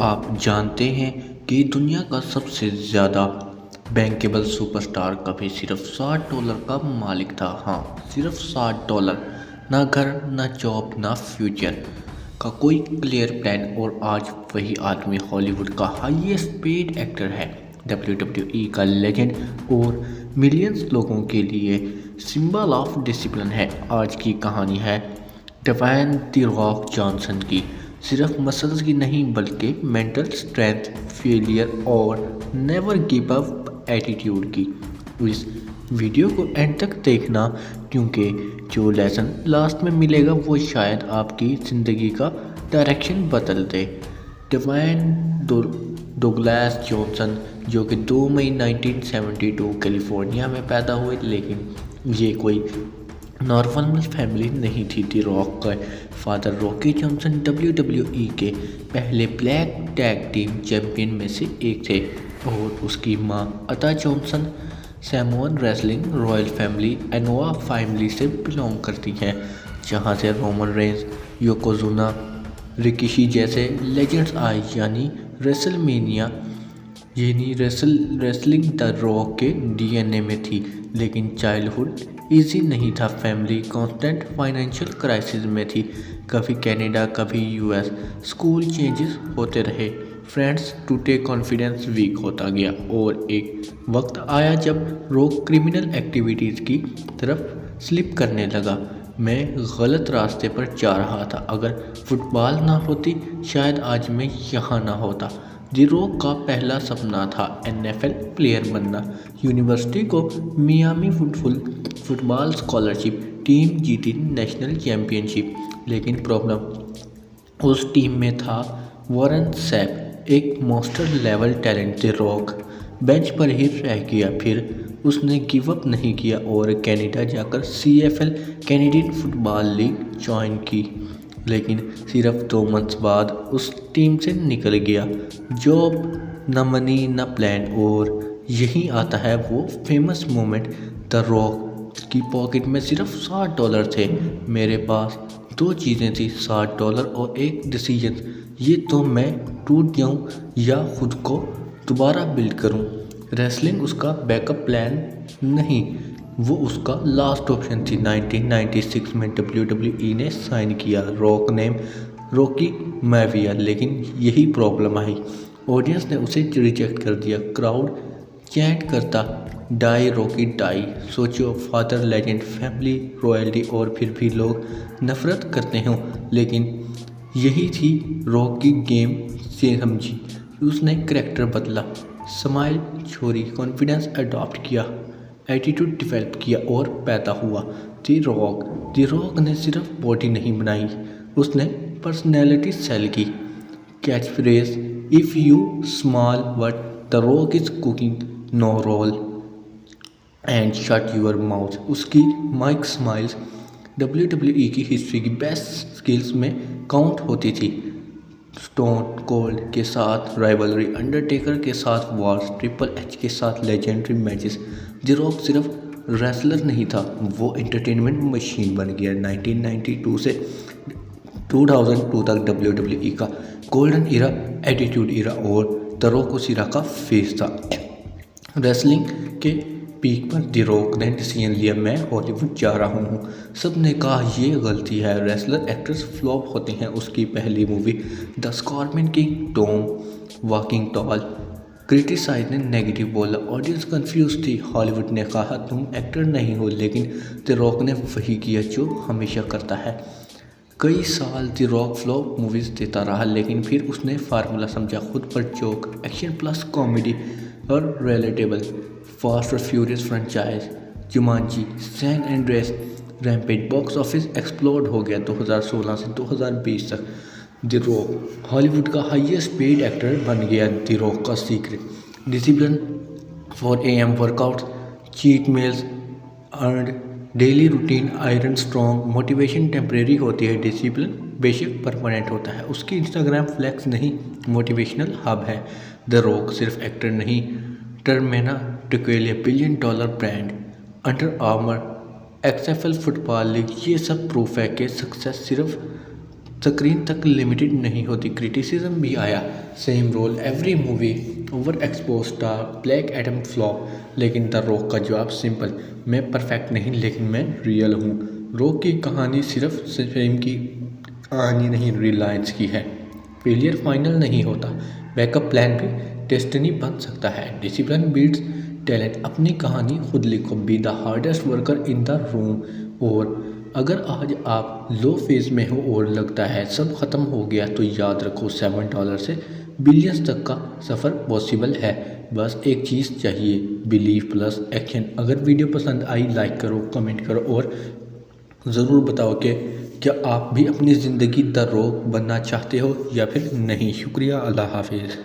आप जानते हैं कि दुनिया का सबसे ज़्यादा बैंकेबल सुपरस्टार कभी सिर्फ $60 का मालिक था। हाँ, सिर्फ $60। ना घर, ना जॉब, ना फ्यूचर का कोई क्लियर प्लान, और आज वही आदमी हॉलीवुड का हाईएस्ट पेड एक्टर है, WWE का लेजेंड और मिलियंस लोगों के लिए सिंबल ऑफ डिसिप्लिन है। आज की कहानी है ड्वेन द रॉक जॉनसन की। सिर्फ मसल्स की नहीं, बल्कि मेंटल स्ट्रेंथ, फेलियर और नेवर गिव अप एटीट्यूड की। इस वीडियो को एंड तक देखना, क्योंकि जो लेसन लास्ट में मिलेगा वो शायद आपकी ज़िंदगी का डायरेक्शन बदल दे। ड्वेन डुगलास जॉनसन, जो कि 2 मई 1972 कैलिफोर्निया में पैदा हुए, लेकिन ये कोई नॉर्मल फैमिली नहीं थी। दी रॉक का फादर रॉकी जॉनसन WWE के पहले ब्लैक टैग टीम चैंपियन में से एक थे, और उसकी मां Ata Johnson Samoan wrestling royal family Anoa'i family से बिलोंग करती है, जहां से रोमन रेंस, योकोजुना, रिकिशी जैसे लेजेंड्स आए। रेसलिंग द रॉक के DNA में थी। लेकिन चाइल्डहुड इजी नहीं था। फैमिली कांस्टेंट फाइनेंशियल क्राइसिस में थी। कभी कनाडा, कभी US। स्कूल चेंजेस होते रहे, फ्रेंड्स टूटे, कॉन्फिडेंस वीक होता गया, और एक वक्त आया जब रॉक क्रिमिनल एक्टिविटीज़ की तरफ स्लिप करने लगा। मैं गलत रास्ते पर जा रहा था। अगर फुटबॉल ना होती, शायद आज मैं यहाँ ना होता। दी रॉक का पहला सपना था NFL प्लेयर बनना। यूनिवर्सिटी को मियामी फुटबॉल स्कॉलरशिप, टीम जीती नेशनल चैंपियनशिप, लेकिन प्रॉब्लम उस टीम में था वॉरेन सैप, एक मास्टर लेवल टैलेंट। दी रॉक बेंच पर ही रह गया। फिर उसने गिव अप नहीं किया और कनाडा जाकर CFL Canadian football league join की, लेकिन सिर्फ 2 मंथ्स बाद उस टीम से निकल गया। जॉब, न मनी, न प्लान, और यही आता है वो फेमस मोमेंट। द रॉक की पॉकेट में सिर्फ $60 थे। मेरे पास 2 चीज़ें थी, $60 और एक डिसीजन। ये तो मैं टूट जाऊं या खुद को दोबारा बिल्ड करूं। रेसलिंग उसका बैकअप प्लान नहीं, वो उसका लास्ट ऑप्शन थी। 1996 में WWE ने साइन किया रॉक नेम रॉकी मैविया, लेकिन यही प्रॉब्लम आई, ऑडियंस ने उसे रिजेक्ट कर दिया। क्राउड चैंट करता, डाई रॉकी डाई। सोचो, फादर लेजेंड, फैमिली रॉयल्टी, और फिर भी लोग नफरत करते हों। लेकिन यही थी रॉक की गेम से समझी। उसने करैक्टर बदला, स्माइल छोड़ी, कॉन्फिडेंस अडॉप्ट किया, एटीट्यूड डेवलप किया, और पैदा हुआ दी रॉक। दी रॉक ने सिर्फ बॉडी नहीं बनाई, उसने पर्सनैलिटी सेल की। Catch phrase, if you smell what the Rock is cooking, know role and shut your mouth. उसकी माइक स्माइल्स WWE की हिस्ट्री की बेस्ट स्किल्स में काउंट होती थी। स्टोन कोल्ड के साथ राइवलरी, अंडरटेकर के साथ वॉर्स, ट्रिपल एच के साथ लेजेंडरी मैचेस। दी रॉक सिर्फ रेसलर नहीं था, वो एंटरटेनमेंट मशीन बन गया। 1992 से 2002 तक WWE का गोल्डन इरा, एटीट्यूड इरा, और द रॉक उस इरा का फेस था। रेसलिंग के पीक पर दी रॉक ने डिसीजन लिया, मैं हॉलीवुड जा रहा हूँ। सब ने कहा ये गलती है, रेसलर एक्टर्स फ्लॉप होते हैं। उसकी पहली movie the Scorpion King, Tom Walking Tall, criticise ने नेगेटिव बोला, ऑडियंस कंफ्यूज थी। हॉलीवुड ने कहा तुम एक्टर नहीं हो, लेकिन दी रॉक ने वही किया जो हमेशा करता है। कई साल दी रॉक फ्लॉप मूवीज़ देता रहा, लेकिन फिर उसने फार्मूला समझा, खुद पर जोक, एक्शन प्लस कॉमेडी और रिलेटेबल। फास्ट और Furious franchise, Jumanji, San Andreas, Rampage, box office explode हो गया। 2016 से 2020 तक दी रॉक हॉलीवुड का हाईएस्ट पेड एक्टर बन गया। दी रॉक का secret, discipline, 4 AM workout, cheat meals, earned daily routine, iron strong. Motivation temporary होती है, डिसिप्लिन बेशक परमानेंट होता है। उसकी इंस्टाग्राम फ्लैक्स नहीं, मोटिवेशनल हब है। द रॉक सिर्फ एक्टर नहीं, टर्मेना टिकेलिया, $1 billion brand, under armour, XFL football league, ये सब प्रूफ है कि सक्सेस सिर्फ स्क्रीन तक लिमिटेड नहीं होती। क्रिटिसिज्म भी आया, same role every movie, over expose star, Black Adam flop. लेकिन द रॉक का जवाब सिंपल, मैं परफेक्ट नहीं लेकिन मैं रियल हूँ। रॉक की कहानी सिर्फ फिल्म की कहानी नहीं, रिलायंस की है। फेलियर फाइनल नहीं होता, बैकअप प्लान भी डेस्टिनी बन सकता है। Discipline beats talent. अपनी कहानी खुद लिखो, be the hardest worker in the room. और अगर आज आप लो फेज में हो और लगता है सब खत्म हो गया, तो याद रखो $7 से बिलियंस तक का सफ़र पॉसिबल है। बस एक चीज़ चाहिए, बिलीव प्लस एक्शन। अगर वीडियो पसंद आई लाइक करो, कमेंट करो और ज़रूर बताओ कि क्या आप भी अपनी ज़िंदगी द रॉक बनना चाहते हो या फिर नहीं। शुक्रिया, अल्लाह हाफिज़।